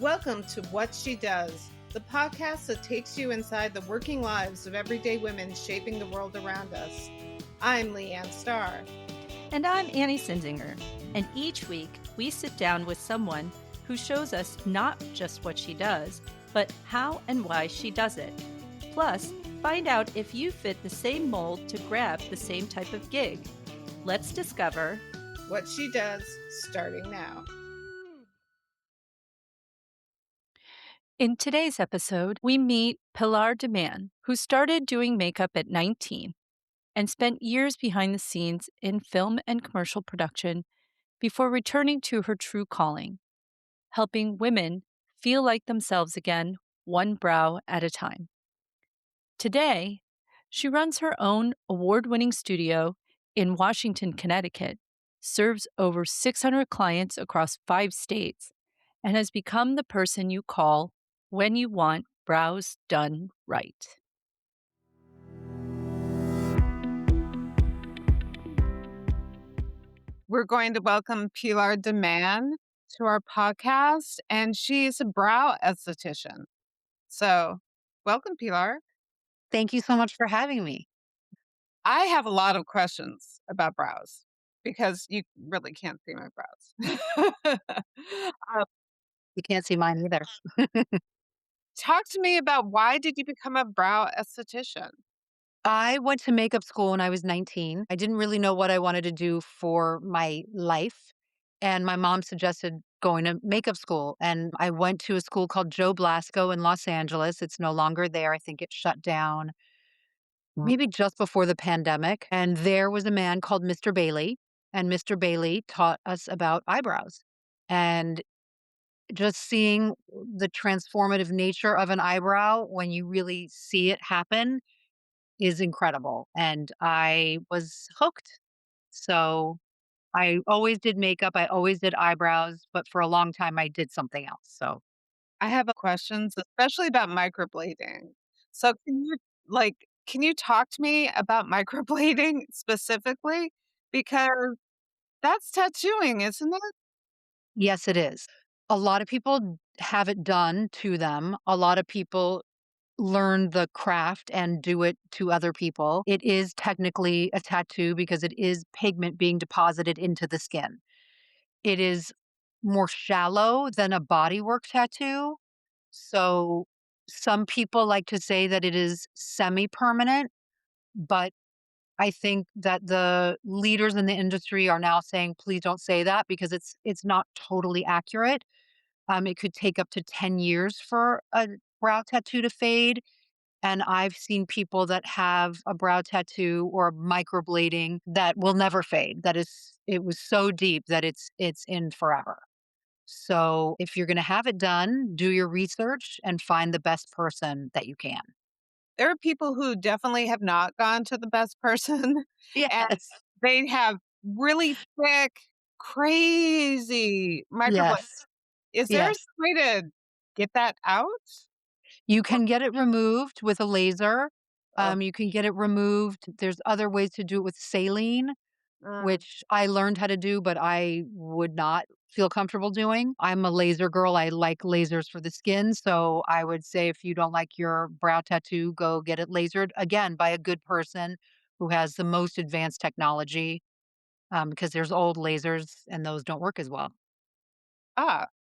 Welcome to What She Does, the podcast that takes you inside the working lives of everyday women shaping the world around us. I'm Leanne Starr. And I'm Annie Sinzinger. And each week, we sit down with someone who shows us not just what she does, but how and why she does it. Plus, find out if you fit the same mold to grab the same type of gig. Let's discover What She Does, starting now. In today's episode, we meet Pilar DeMann, who started doing makeup at 19 and spent years behind the scenes in film and commercial production before returning to her true calling, helping women feel like themselves again, one brow at a time. Today, she runs her own award-winning studio in Washington, Connecticut, serves over 600 clients across 5 states, and has become the person you call when you want brows done right. We're going to welcome Pilar DeMann to our podcast, and she's a brow esthetician. So, welcome, Pilar. Thank you so much for having me. I have a lot of questions about brows because you really can't see my brows. You can't see mine either. Talk to me about why did you become a brow esthetician? I went to makeup school when I was 19. I didn't really know what I wanted to do for my life. And my mom suggested going to makeup school. And I went to a school called Joe Blasco in Los Angeles. It's no longer there. I think it shut down maybe just before the pandemic. And there was a man called Mr. Bailey. And Mr. Bailey taught us about eyebrows. And just seeing the transformative nature of an eyebrow when you really see it happen is incredible. And I was hooked. So I always did makeup, I always did eyebrows, but for a long time I did something else. So I have questions, especially about microblading. So can you talk to me about microblading specifically? Because that's tattooing, isn't it? yes, it is. A lot of people have it done to them. A lot of people learn the craft and do it to other people. It is technically a tattoo because it is pigment being deposited into the skin. It is more shallow than a bodywork tattoo. So some people like to say that it is semi-permanent, but I think that the leaders in the industry are now saying, please don't say that because it's not totally accurate. It could take up to 10 years for a brow tattoo to fade. And I've seen people that have a brow tattoo or microblading that will never fade. It was so deep that it's in forever. So if you're going to have it done, do your research and find the best person that you can. There are people who definitely have not gone to the best person and Yes. they have really thick, crazy microblade. Yes. Is there a Yes. way to get that out? You can get it removed with a laser. Oh, You can get it removed. There's other ways to do it with saline, mm. which I learned how to do, but I would not feel comfortable doing. I'm a laser girl. I like lasers for the skin. So I would say if you don't like your brow tattoo, go get it lasered again by a good person who has the most advanced technology, because there's old lasers and those don't work as well.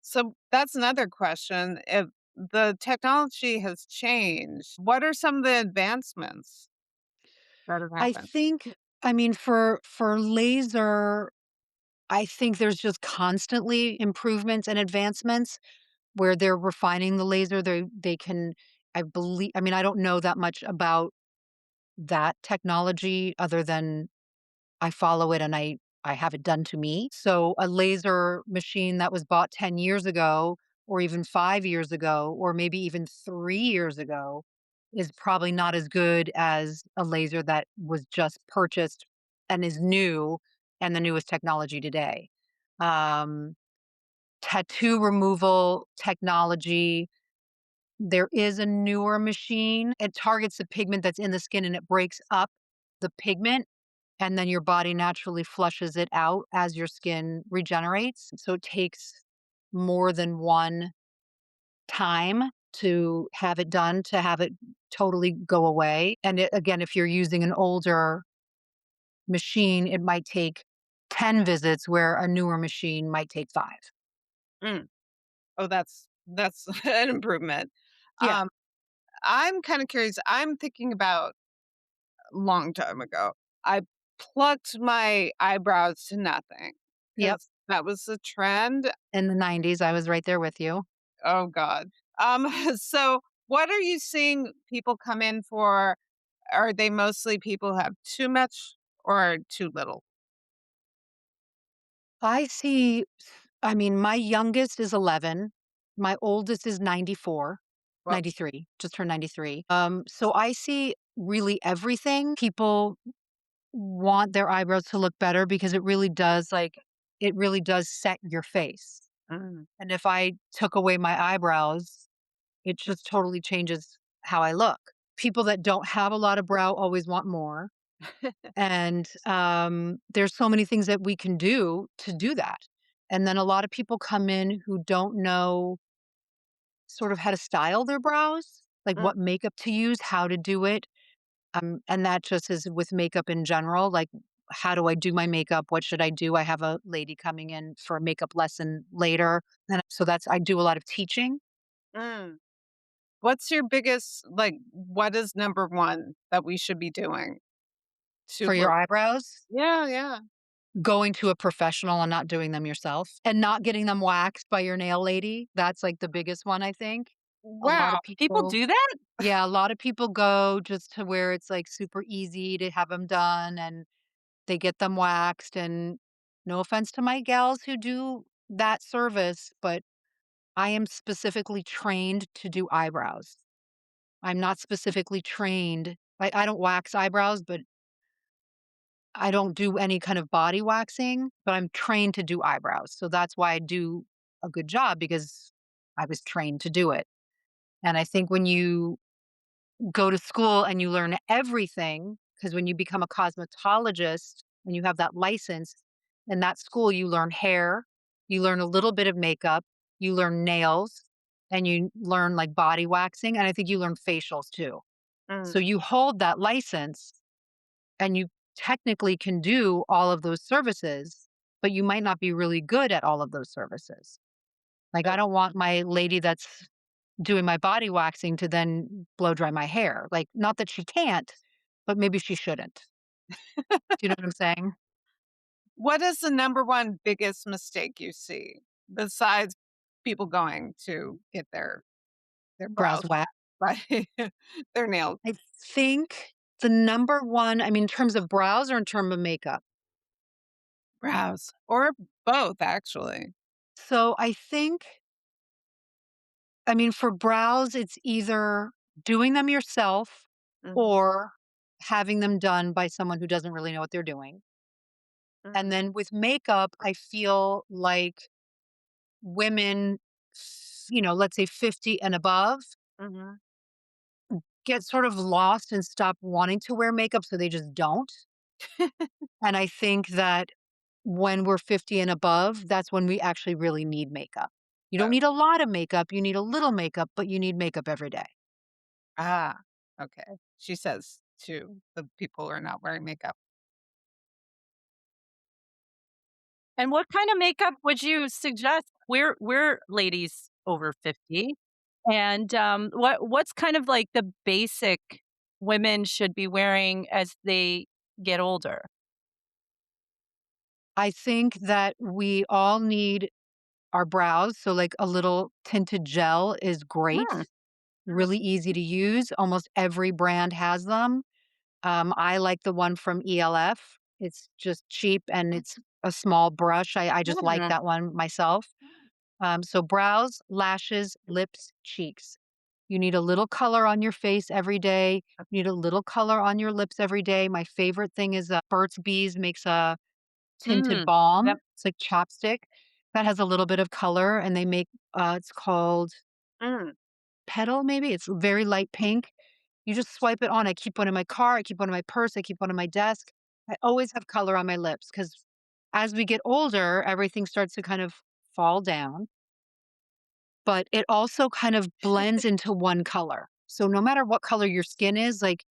So that's another question. If the technology has changed, what are some of the advancements that have I happened? think, I mean, for laser, I think there's just constantly improvements and advancements where they're refining the laser. They can, I believe, I mean, I don't know that much about that technology other than I follow it and I have it done to me. So a laser machine that was bought 10 years ago or even 5 years ago or maybe even 3 years ago is probably not as good as a laser that was just purchased and is new and the newest technology today. Um, Tattoo removal technology, there is a newer machine. It targets the pigment that's in the skin and it breaks up the pigment and then your body naturally flushes it out as your skin regenerates. So it takes more than one time to have it done, to have it totally go away. And again, if you're using an older machine, it might take 10 visits where a newer machine might take 5. Mm. Oh, that's an improvement. Yeah. Um, I'm kinda curious, I'm thinking about a long time ago. I plucked my eyebrows to nothing Yep. because that was the trend. In the 90s, I was right there with you. Oh god. So what are you seeing people come in for? Are they mostly people who have too much or too little? I see, I mean, my youngest is 11. My oldest is 94, Well, 93, just turned 93. So I see really everything. People want their eyebrows to look better because it really does set your face. mm, And if I took away my eyebrows, it just totally changes how I look. People that don't have a lot of brow always want more. And there's so many things that we can do to do that. And then a lot of people come in who don't know sort of how to style their brows, like mm, what makeup to use, how to do it. And that just is with makeup in general. Like, how do I do my makeup? What should I do? I have a lady coming in for a makeup lesson later. And so I do a lot of teaching mm. What's your biggest like, what is number 1 that we should be doing to for your look. eyebrows. Yeah, yeah. Going to a professional and not doing them yourself and not getting them waxed by your nail lady. That's like the biggest one, I think. A lot Wow, of People people, do that? yeah, a lot of people go just to where it's like super easy to have them done and they get them waxed. And no offense to my gals who do that service, but I am specifically trained to do eyebrows. I'm not specifically trained. I don't wax eyebrows, but I don't do any kind of body waxing, but I'm trained to do eyebrows. So that's why I do a good job because I was trained to do it. And I think when you go to school and you learn everything, because when you become a cosmetologist and you have that license, in that school, you learn hair, you learn a little bit of makeup, you learn nails, and you learn like body waxing. And I think you learn facials too. So Mm, you hold that license and you technically can do all of those services, but you might not be really good at all of those services. Like, I oh, don't want my lady that's doing my body waxing to then blow dry my hair. Like, not that she can't, but maybe she shouldn't. Do you know what I'm saying? what is the number 1 biggest mistake you see besides people going to get their Brows brows wax. waxed by their nails? I think the number one, I mean, in terms of brows or in terms of makeup. Brows or both, actually. So I think, I mean, for brows, it's either doing them yourself Mhm, or having them done by someone who doesn't really know what they're doing. And mm, then with makeup, I feel like women, let's say 50 and above, mhm. get sort of lost and stop wanting to wear makeup. So they just don't. And I think that when we're 50 and above, that's when we actually really need makeup. You don't Oh, need a lot of makeup. You need a little makeup, but you need makeup every day. ah, okay. She says to the people who are not wearing makeup. And what kind of makeup would you suggest? We're ladies over 50. And what's kind of like the basic women should be wearing as they get older? I think that we all need our brows. So, like a little tinted gel is great, Mm, really easy to use. Almost every brand has them. I like the one from ELF. It's just cheap and it's a small brush. I just like mm, that one myself. So brows, lashes, lips, cheeks. You need a little color on your face every day. You need a little color on your lips every day. My favorite thing is Burt's Bees makes a tinted mm. balm. Yep. It's like chapstick that has a little bit of color, and they make it's called Mm, Petal. Maybe it's very light pink. You just swipe it on. I keep one in my car. I keep one in my purse. I keep one on my desk. I always have color on my lips because as we get older, everything starts to kind of fall down. but it also kind of blends into one color. So no matter what color your skin is, like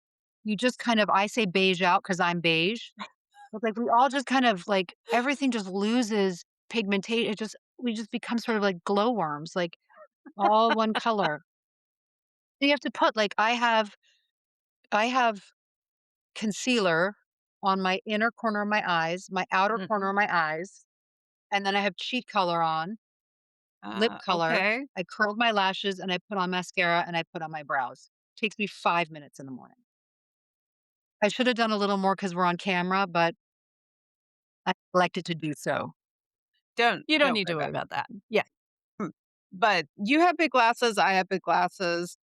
you just kind of, I say beige out because I'm beige, but like we all just kind of like everything just loses pigmentation. We just become sort of like glowworms, like all one color. So you have to put like I have concealer on my inner corner of my eyes, my outer corner Mhm. of my eyes, and then I have cheek color on, lip color. Okay. I curled my lashes and I put on mascara and I put on my brows. Takes me 5 minutes in the morning. I should have done a little more because we're on camera, but I elected to do so. You don't Don't need worry to worry about about that. Yeah. it. But you have big glasses, I have big glasses.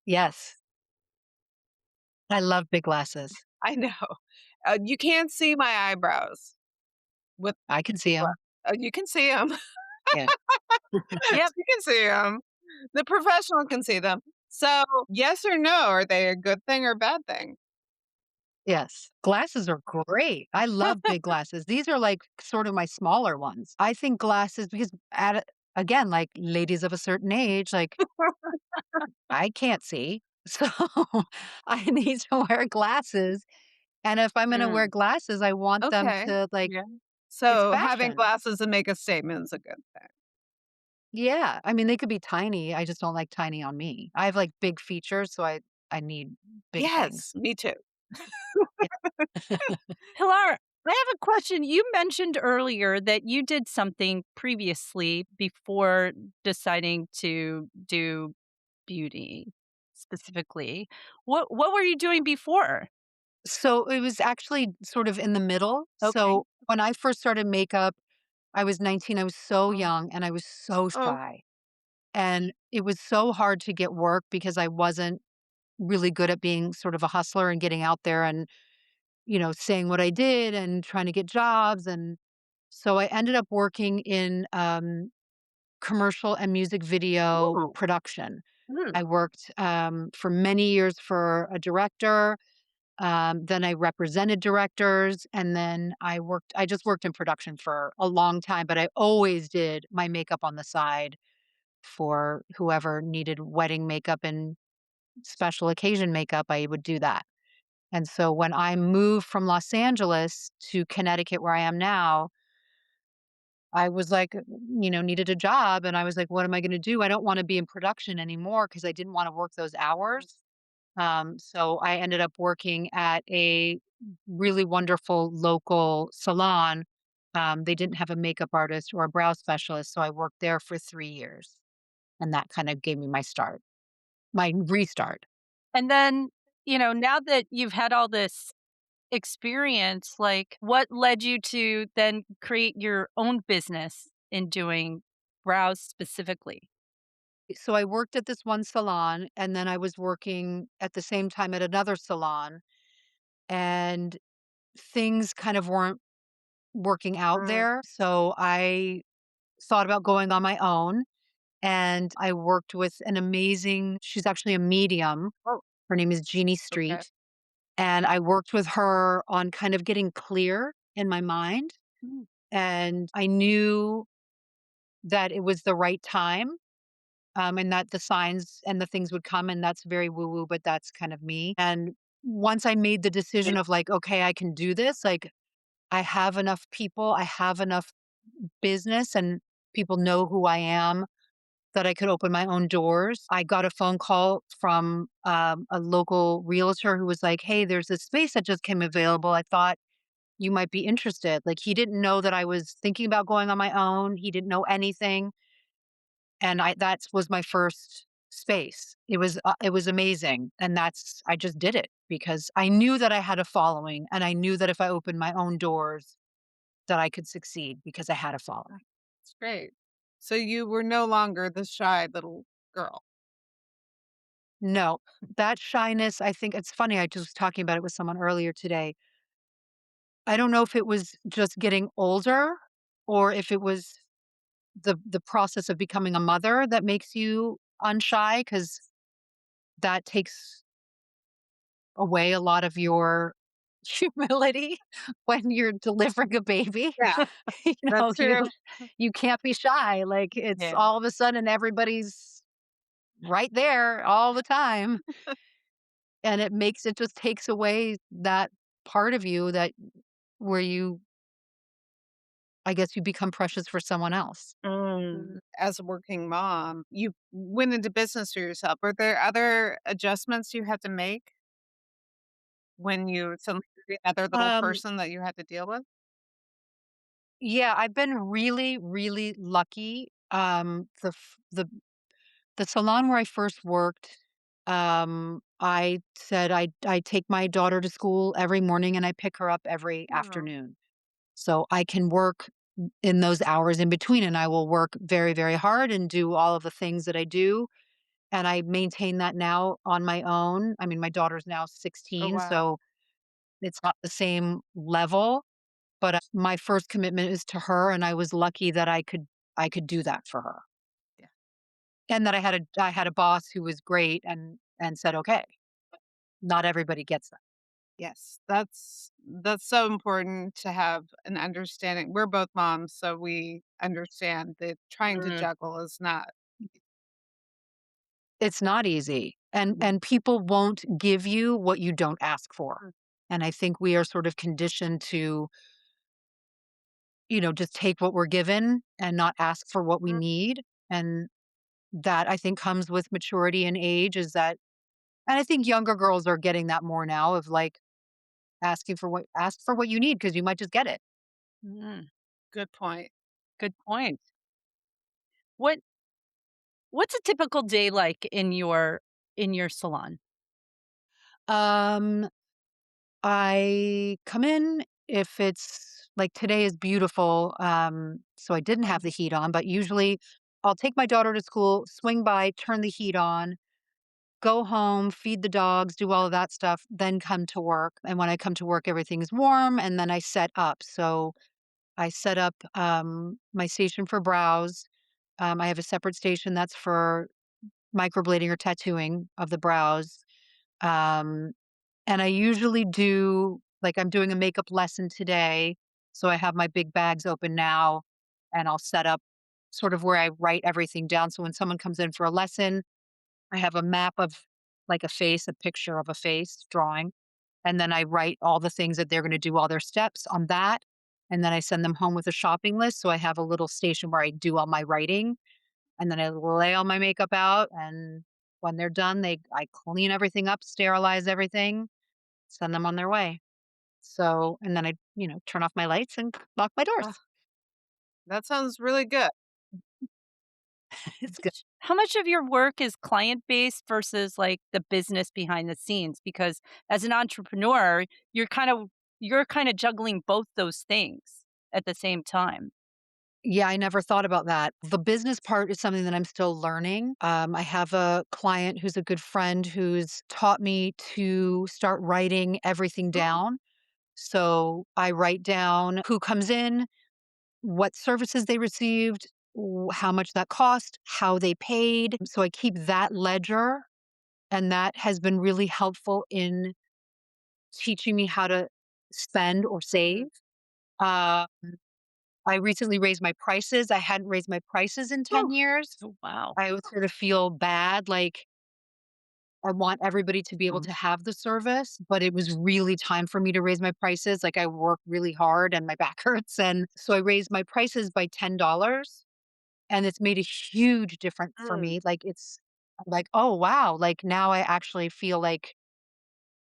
Yes, I love big glasses. I know. You can't see my eyebrows with I can see gla them. you can see them. Yeah. Yep. You can see them. The professional can see them. So, yes or no, are they a good thing or bad thing? Yes. Glasses are great. I love big glasses. These are like sort of my smaller ones. I think glasses because again, like ladies of a certain age, like I can't see. So I need to wear glasses. And if I'm going to wear Mm, glasses, I want them okay. to like, Yeah. it's So, having fashion. glasses that make a statement is a good thing. Yeah. I mean, they could be tiny. I just don't like tiny on me. I have like big features. So I need big Yes, things. me too. Yeah. Pilar, I have a question. You mentioned earlier that you did something previously before deciding to do beauty specifically. What were you doing before? So it was actually sort of in the middle. Okay. So when I first started makeup, I was 19. I was so Oh, young and I was so oh, shy. And it was so hard to get work because I wasn't really good at being sort of a hustler and getting out there and, saying what I did and trying to get jobs. And so I ended up working in commercial and music video ooh, production. mm, I worked for many years for a director. Then I represented directors, and then I just worked in production for a long time, but I always did my makeup on the side for whoever needed wedding makeup and special occasion makeup, I would do that. And so when I moved from Los Angeles to Connecticut, where I am now, I was like, needed a job. And I was like, what am I going to do? I don't want to be in production anymore because I didn't want to work those hours. So I ended up working at a really wonderful local salon. They didn't have a makeup artist or a brow specialist. So I worked there for 3 years. And that kind of gave me my restart. And then, now that you've had all this experience, like what led you to then create your own business in doing brows specifically? So I worked at this one salon and then I was working at the same time at another salon and things kind of weren't working out mm, there. So I thought about going on my own and I worked with an amazing, she's actually a medium. oh, Her name is Jeannie okay. Street. And I worked with her on kind of getting clear in my mind. Mm, And I knew that it was the right time and that the signs and the things would come. And that's very woo woo, but that's kind of me. And once I made the decision of like, okay, I can do this, like I have enough people, I have enough business, and people know who I am that I could open my own doors. I got a phone call from a local realtor who was like, hey, there's this space that just came available. I thought you might be interested. Like, he didn't know that I was thinking about going on my own. He didn't know anything. And that was my first space. It was amazing. And I just did it because I knew that I had a following and I knew that if I opened my own doors that I could succeed because I had a following. that's great. So you were no longer the shy little girl. No, that shyness, I think it's funny. I just was talking about it with someone earlier today. I don't know if it was just getting older or if it was the process of becoming a mother that makes you unshy because that takes away a lot of your humility when you're delivering a baby. Yeah, You know, that's true. you can't be shy. Like it's Yeah. all of a sudden everybody's right there all the time. And it just takes away that part of you that where you I guess you become precious for someone else. As a working mom, you went into business for yourself. Were there other adjustments you had to make when you suddenly another little Um, person that you had to deal with? yeah, I've been really, really lucky. The salon where I first worked, I said I take my daughter to school every morning and I pick her up every Oh, afternoon. So I can work in those hours in between and I will work very, very hard and do all of the things that I do. And I maintain that now on my own. I mean, my daughter's now oh 16, wow. so it's not the same level, but my first commitment is to her and I was lucky that I could do that for her. Yeah. And that I had a boss who was great and said, "Okay." Not everybody gets that. Yes, that's so important to have an understanding. We're both moms, so we understand that trying to Mm, juggle is not. It's not easy, Mhm. and people won't give you what you don't ask for. And I think we are sort of conditioned to, just take what we're given and not ask for what we Mhm. need, and that I think comes with maturity and age is that and I think younger girls are getting that more now of, like, ask for what you need because you might just get it. mm, Good point. good point. What what's a typical day like in your salon? Um, I come in if it's like today is beautiful, so I didn't have the heat on, but usually I'll take my daughter to school, swing by, turn the heat on, go home, feed the dogs, do all of that stuff, then come to work. And when I come to work, everything's warm, and then I set up. So I set up my station for brows. I have a separate station that's for microblading or tattooing of the brows. Um, and I usually do like, I'm doing a makeup lesson today, so I have my big bags open now, and I'll set up sort of where I write everything down, so when someone comes in for a lesson, I have a map of, like, a face, a picture of a face, drawing, and then I write all the things that they're gonna do, all their steps on that, and then I send them home with a shopping list, so I have a little station where I do all my writing, and then I lay all my makeup out, and when they're done, I clean everything up, sterilize everything, send them on their way. So and then I, turn off my lights and lock my doors. Ah, that sounds really good. It's good. How much of your work is client based versus like the business behind the scenes? Because as an entrepreneur, you're kind of juggling both those things at the same time. Yeah, I never thought about that. The business part is something that I'm still learning. I have a client who's a good friend who's taught me to start writing everything Mm, down. So I write down who comes in, what services they received, how much that cost, how they paid. So I keep that ledger. And that has been really helpful in teaching me how to spend or mhm, save. Uh, I recently raised my prices. I hadn't raised my prices in 10 Whew. years. Oh, wow. I would sort of feel bad, like I want everybody to be able Mm. to have the service, but it was really time for me to raise my prices. Like I work really hard and my back hurts. And so I raised my prices by $10 and it's made a huge difference for mm, me. Like it's like, oh wow, like now I actually feel like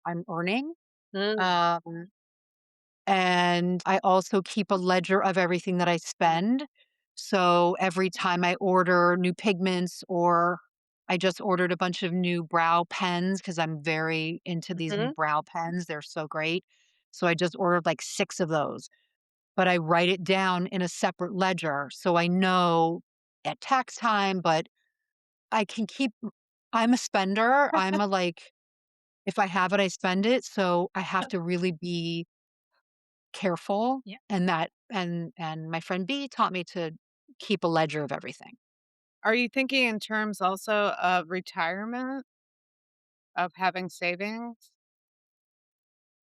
I'm earning. Mm. Um, And I also keep a ledger of everything that I mm, spend. So every time I order new pigments or I just ordered a bunch of new brow pens because I'm very into these new Mhm. brow pens. They're so great. So I just ordered like 6 of those, but I write it down in a separate ledger so I know at tax time, but I can keep I'm a spender. I'm a like if I have it, I spend it. So I have to really be careful, Yeah. and and my friend B taught me to keep a ledger of everything. Are you thinking in terms also of retirement, of having savings?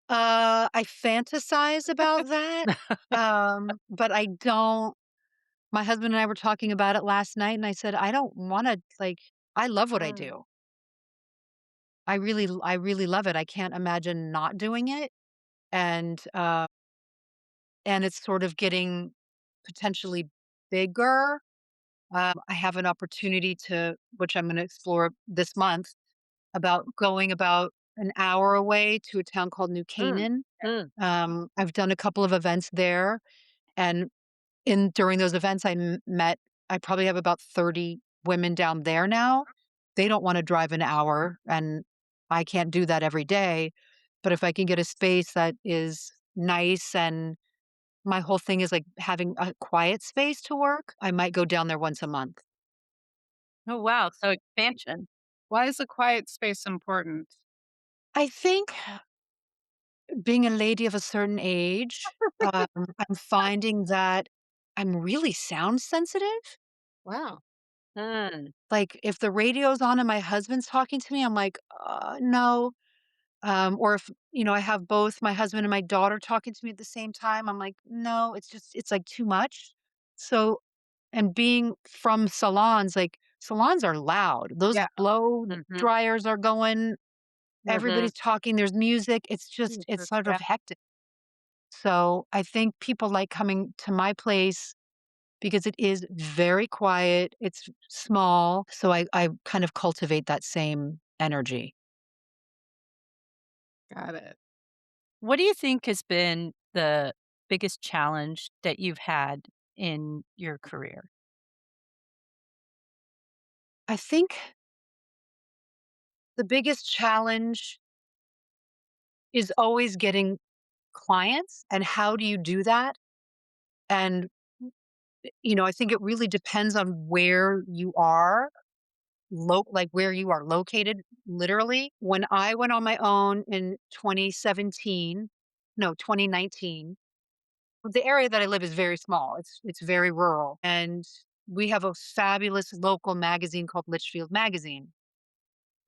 I fantasize about that, but I don't. My husband and I were talking about it last night, and I said, "I don't wanna, like, I love what I Mm, do. I really love it. I can't imagine not doing it." And, and it's sort of getting potentially bigger. I have an opportunity to which I'm gonna explore this month, about going about an hour away to a town called New mm, Canaan. mm. I've done a couple of events there, and in during those events, met I probably have about 30 women down there now. They don't wanna drive an hour, and I can't do that every day, but if I can get a space that is nice, and my whole thing is, like, having a quiet space to work, I might go down there once a month. Oh, wow. So expansion. Why is a quiet space important? I think being a lady of a certain age, I'm finding that I'm really sound sensitive. Wow. Mm, Like, if the radio's on and my husband's talking to me, I'm like, no." Or if, I have both my husband and my daughter talking to me at the same time, I'm like, "No, it's, like, too much." So and being from salons, like, salons are loud. Those Yeah. blow mhm, dryers are going, mhm. everybody's talking, there's music. It's Jesus, sort yeah. of hectic. So, I think people like coming to my place because it is very quiet, it's small, so I kind of cultivate that same energy. Got it. What do you think has been the biggest challenge that you've had in your career? I think the biggest challenge is always getting clients, and how do you do that? And, I think it really depends on where you are, like, where you are located, literally. When I went on my own in 2017, no, 2019, the area that I live is very small. It's very rural, and we have a fabulous local magazine called Litchfield Magazine.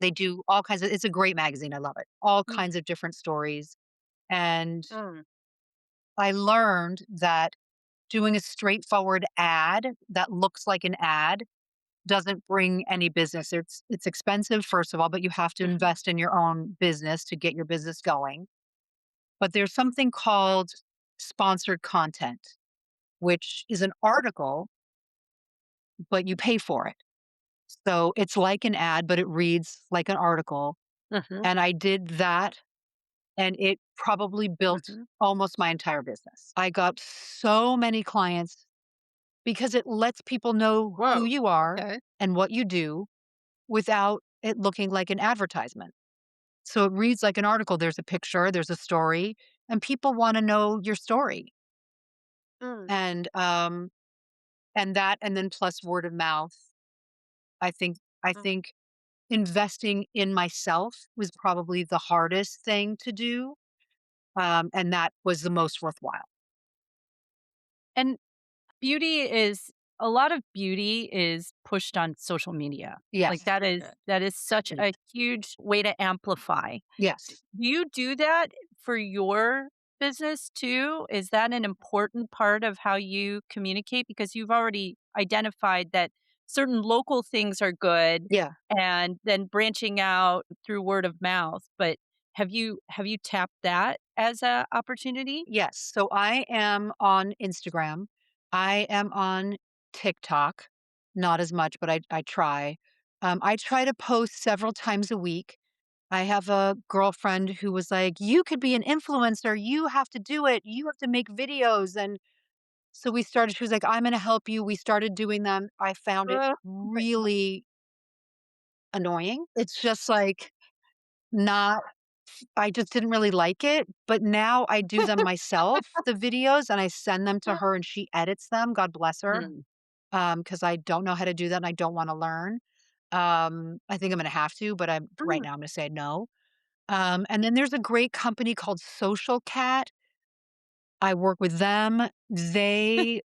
They do all kinds of, it's a great magazine, I love it. All Mm, kinds of different stories, and mm, I learned that doing a straightforward ad that looks like an ad doesn't bring any business. It's expensive, first of all, but you have to mhm. invest in your own business to get your business going. But there's something called sponsored content, which is an article, but you pay for it. So it's like an ad, but it reads like an article. Mhm, And I did that, and it probably built Mhm. almost my entire business. I got so many clients because it lets people know who Whoa. you are Okay. and what you do without it looking like an advertisement. So it reads like an article. There's a picture, there's a story, and people want to know your story. Mm, And and then plus word of mouth. I think I mm. think investing in myself was probably the hardest thing to do, and that was the most worthwhile. and beauty is a lot of beauty is pushed on social media. Like, Yes. Good. that is such Mm. a huge way to amplify. Yes. Do you do that for your business too? Is that an important part of how you communicate? Because you've already identified that certain local things are good Yeah. and then branching out through word of mouth. But have you tapped that as a opportunity? Yes. So I am on Instagram. I am on TikTok, not as much, but I try. I try to post several times a week. I have a girlfriend who was like, "You could be an influencer. You have to do it. You have to make videos." And so we started, she was like, "I'm going to help you." We started doing them. I found it Oh my god. really annoying. It's just like, not, I just didn't really like it, but now I do them myself, the videos, and I send them to her and she edits them, God bless her, Mm, because I don't know how to do that and I don't wanna learn. I think I'm gonna have to, but right Mm, now I'm gonna say no. And then there's a great company called Social Cat. I work with them. They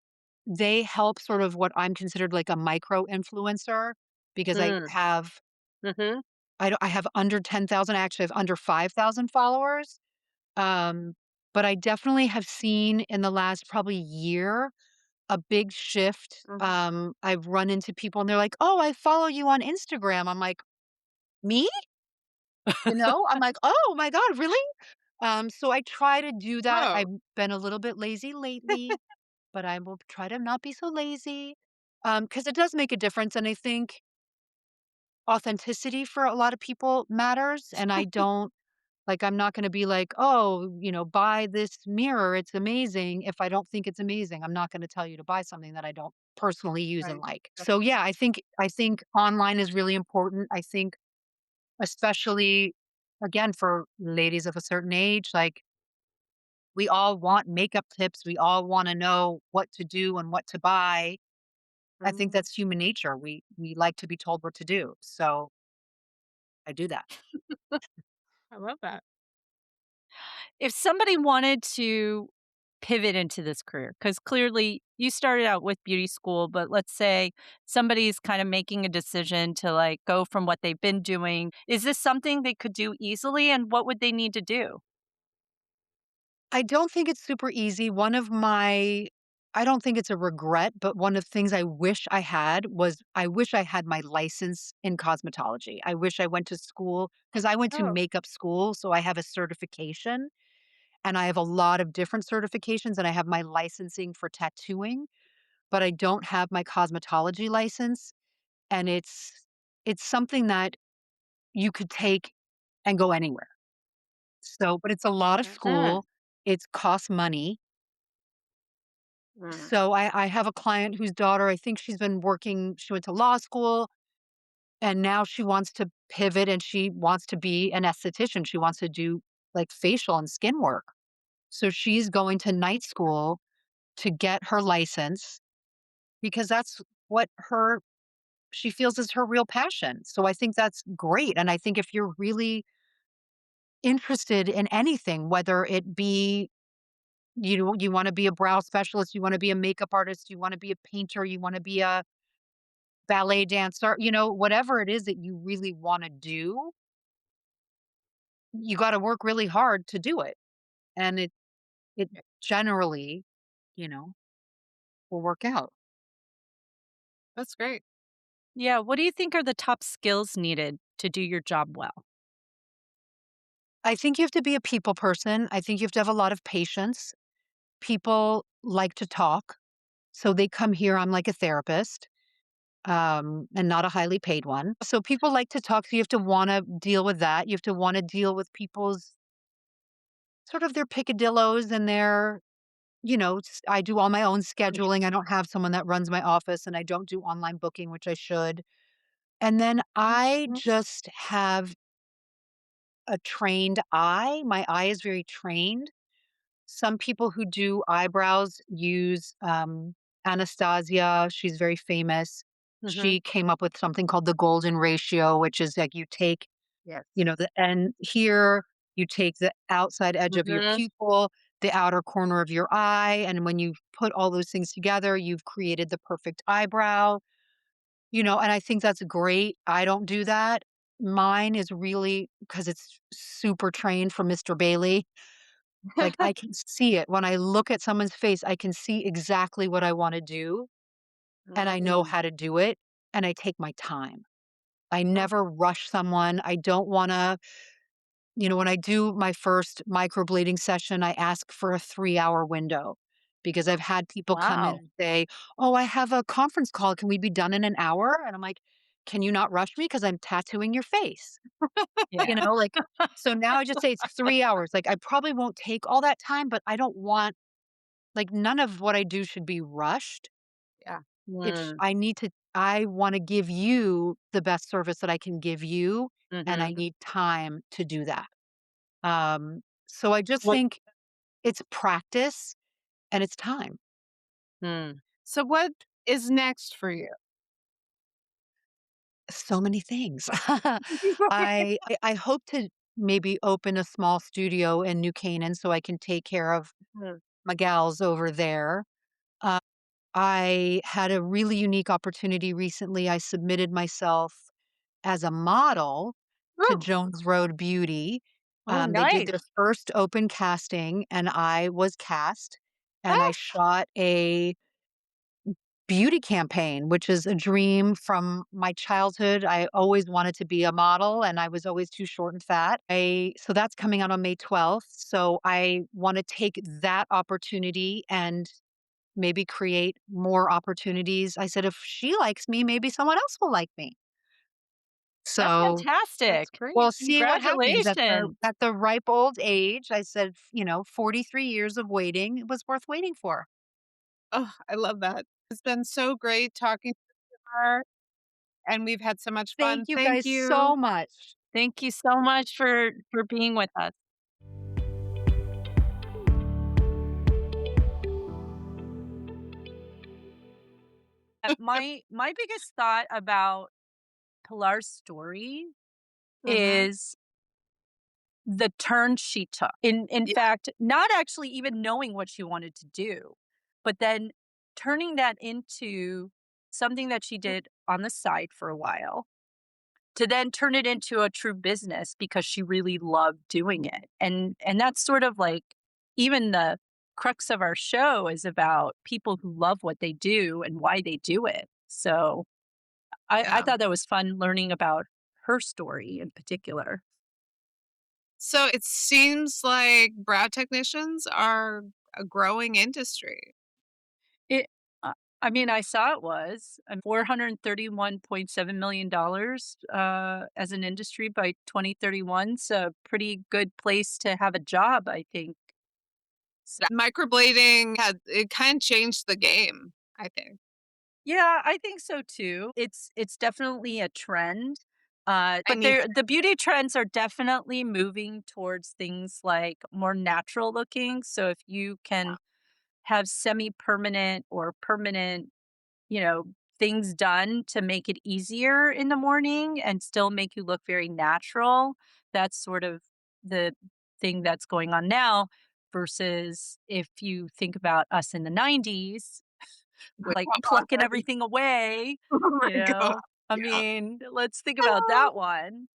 help sort of what I'm considered like a micro influencer, because mm, mhm. I have under 10,000, actually I have under 5,000 followers. Um, but I definitely have seen in the last probably year a big shift. Mhm. I've run into people and they're like, "Oh, I follow you on Instagram." I'm like, "Me?" I'm like, "Oh my God, really?" So I try to do that. Oh, I've been a little bit lazy lately, but I will try to not be so lazy. Because it does make a difference. And I think authenticity for a lot of people matters. And I don't like, I'm not going to be like, oh, buy this mirror. It's amazing. If I don't think it's amazing, I'm not going to tell you to buy something that I don't personally use and right. like. Yep. So yeah, I think online is really important. I think especially again for ladies of a certain age, like we all want makeup tips. We all want to know what to do and what to buy. I think Mhm. that's human nature. We like to be told what to do. So I do that. I love that. If somebody wanted to pivot into this career, because clearly you started out with beauty school, but let's say somebody's kind of making a decision to like go from what they've been doing. Is this something they could do easily? And what would they need to do? I don't think it's super easy. I don't think it's a regret, but one of the things I wish I had was I wish I had my license in cosmetology. I wish I went to school because I went to Oh, makeup school. So I have a certification and I have a lot of different certifications and I have my licensing for tattooing, but I don't have my cosmetology license. And it's something that you could take and go anywhere. So, but it's a lot of okay. school. It costs money. Mm. So I have a client whose daughter, I think she went to law school and now she wants to pivot and she wants to be an esthetician. She wants to do like facial and skin work. So she's going to night school to get her license because that's what she feels is her real passion. So I think that's great. And I think if you're really interested in anything, whether it be you want to be a brow specialist, you want to be a makeup artist, you want to be a painter, you want to be a ballet dancer, whatever it is that you really wanna do, you gotta work really hard to do it, and it generally, you know, will work out. That's great. Yeah. What do you think are the top skills needed to do your job well? I think you have to be a people person, I think you have to have a lot of patience. People like to talk, so they come here, I'm like a therapist, and not a highly paid one. So people like to talk, so you have to wanna deal with that, you have to wanna deal with people's sort of their picadillos and their I do all my own scheduling. I don't have someone that runs my office and I don't do online booking, which I should. And then I Mhm. just have a trained eye. My eye is very trained. Some people who do eyebrows use Anastasia. She's very famous. Mhm. She came up with something called the golden ratio, which is like you take Yes. the end here, you take the outside edge of your Mhm. pupil, the outer corner of your eye, and when you put all those things together, you've created the perfect eyebrow. And I think that's great. I don't do that. Mine is really because it's super trained from Mr. Bailey. Like I can see it. When I look at someone's face, I can see exactly what I want to do and I know Mm. how to do it and I take my time. I Oh, never rush someone. I don't want to when I do my first microblading session, I ask for a 3-hour window because I've had people come in Wow. and say, "Oh, I have a conference call. Can we be done in an hour?" And I'm like, "Can you not rush me because I'm tattooing your face?" Yeah. Like, so now I just say it's 3 hours. Like, I probably won't take all that time, but I don't want like, none of what I do should be rushed. yeah. It's Mm. I wanna give you the best service that I can give you, and I Mhm. need time to do that. So I just What think it's practice and it's time. Mm. So what is next for you? So many things. I hope to maybe open a small studio in New Canaan so I can take care of Mm. my gals over there. Uh, I had a really unique opportunity recently. I submitted myself as a model to Ooh, Jones Road Beauty. Oh, They did nice. their first open casting, and I was cast, and I Ah, shot a beauty campaign, which is a dream from my childhood. I always wanted to be a model and I was always too short and fat. So that's coming out on May 12th. So I want to take that opportunity and maybe create more opportunities. I said, if she likes me, maybe someone else will like me. That's So that's fantastic. great. we'll see what happens Congratulations. at the ripe old age. I said, 43 years of waiting, it was worth waiting for. Oh, I love that. It's been so great talking to her, and we've had so much fun. Thank you Thank guys you. so much. Thank you so much for being with us. My biggest thought about Pilar's story Mhm. is the turn she took. In Yeah, fact, not actually even knowing what she wanted to do, but then turning that into something that she did on the side for a while, to then turn it into a true business because she really loved doing it. And that's sort of like even the crux of our show is about people who love what they do and why they do it. So I yeah. thought that was fun learning about her story in particular. So it seems like brow technicians are a growing industry. It uh, I mean, I saw it was $431.7 million as an industry by 2031. So pretty good place to have a job, I think. Microblading had it kind of changed the game, I think. Yeah, I think so too. It's definitely a trend. I But need the beauty trends are definitely moving towards things like more natural looking. So if you can have semi-permanent or permanent, you know, things done to make it easier in the morning and still make you look very natural, that's sort of the thing that's going on now versus if you think about us in the 90s with, like, plucking everything away, Oh you my god, know? I yeah. mean, let's think about that one.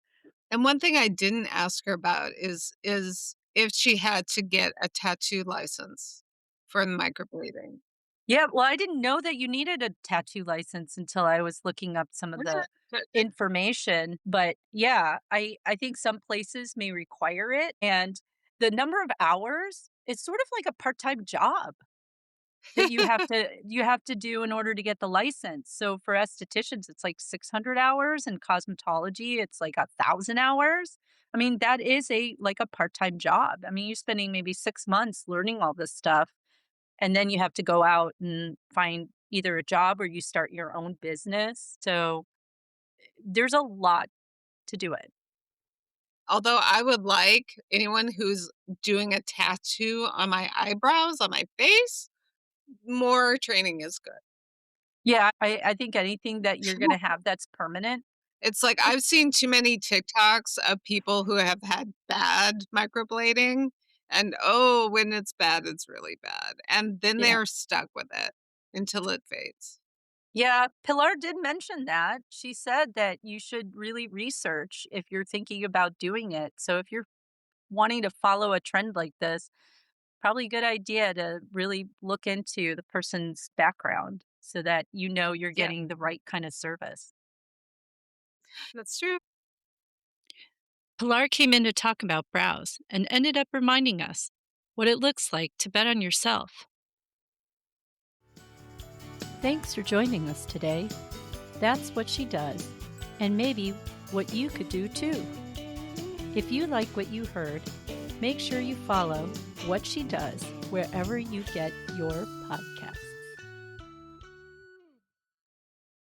And one thing I didn't ask her about is if she had to get a tattoo license for the microblading. Yeah, well, I didn't know that you needed a tattoo license until I was looking up some of the information, but yeah, I think some places may require it, and the number of hours is sort of like a part-time job that you have to do in order to get the license. So for estheticians, it's like 600 hours, and cosmetology, it's like 1,000 hours. I mean, that is a part-time job. I mean, you're spending maybe 6 months learning all this stuff, and then you have to go out and find either a job or you start your own business. So there's a lot to do it. Although I would like anyone who's doing a tattoo on my eyebrows, on my face, more training is good. Yeah, I think anything that you're gonna have that's permanent. It's like I've seen too many TikToks of people who have had bad microblading, and, oh, when it's bad, it's really bad, and then Yeah. they're stuck with it until it fades. Yeah, Pilar did mention that. She said that you should really research if you're thinking about doing it. So if you're wanting to follow a trend like this, probably a good idea to really look into the person's background so that you know you're Yeah, getting the right kind of service. that's true. Pilar came in to talk about brows and ended up reminding us what it looks like to bet on yourself. Thanks for joining us today. That's what she does, and maybe what you could do too. If you like what you heard, make sure you follow What She Does wherever you get your podcasts.